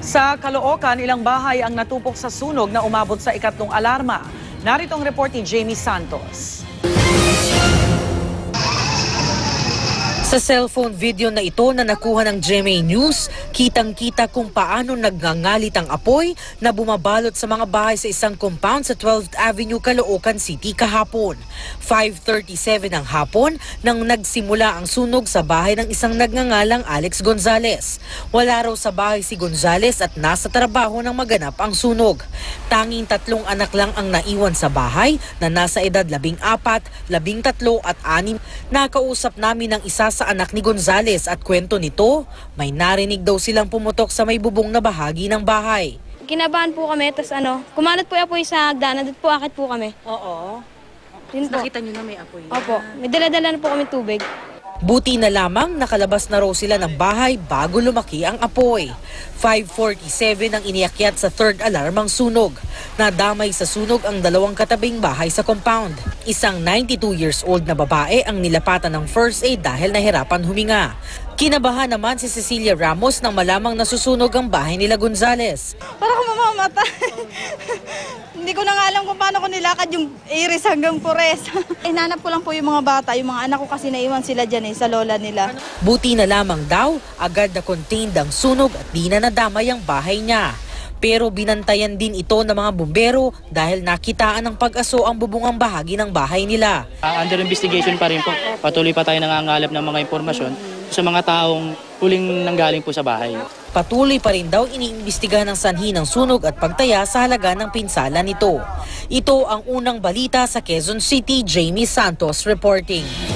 Sa Caloocan, ilang bahay ang natupok sa sunog na umabot sa ikatlong alarma. Narito ang report ni Jamie Santos. Sa cellphone video na ito na nakuha ng GMA News, kitang-kita kung paano nagngangalit ang apoy na bumabalot sa mga bahay sa isang compound sa 12th Avenue, Caloocan City kahapon. 5:37 ng hapon nang nagsimula ang sunog sa bahay ng isang nagngangalang Alex Gonzales. Wala raw sa bahay si Gonzales at nasa trabaho nang maganap ang sunog. Tanging 3 anak lang ang naiwan sa bahay na nasa edad 14, 13 at 6. Nakausap namin ng isa sa anak ni Gonzales at kwento nito, may narinig daw silang pumutok sa may bubong na bahagi ng bahay. Kinabahan po kami, tapos kumalat po yung apoy sa hagdanan, doon po akit po kami. Oo. Yun po. Nakita nyo na may apoy. Opo, may dala-dala na po kami tubig. Buti na lamang nakalabas na raw sila ng bahay bago lumaki ang apoy. 5:47 ang iniakyat sa third alarm ang sunog. Nadamay sa sunog ang 2 katabing bahay sa compound. Isang 92 years old na babae ang nilapatan ng first aid dahil nahirapan huminga. Kinabahan naman si Cecilia Ramos nang malamang nasusunog ang bahay nila Gonzales. Para ko mamamatay. Hindi ko na nga alam kung paano ko nilakad yung iris hanggang pures. Hinanap ko lang po yung mga bata, yung mga anak ko kasi naiwan sila dyan sa lola nila. Buti na lamang daw, agad na contained ang sunog at di na nadamay ang bahay niya. Pero binantayan din ito ng mga bumbero dahil nakitaan ng pag-aso ang bubungang bahagi ng bahay nila. Under investigation pa rin po. Patuloy pa tayo nangangalap ng mga impormasyon sa mga taong huling nanggaling po sa bahay. Patuloy pa rin daw iniimbestigahan ng sanhi ng sunog at pagtaya sa halaga ng pinsala nito. Ito ang unang balita sa Quezon City. Jamie Santos reporting.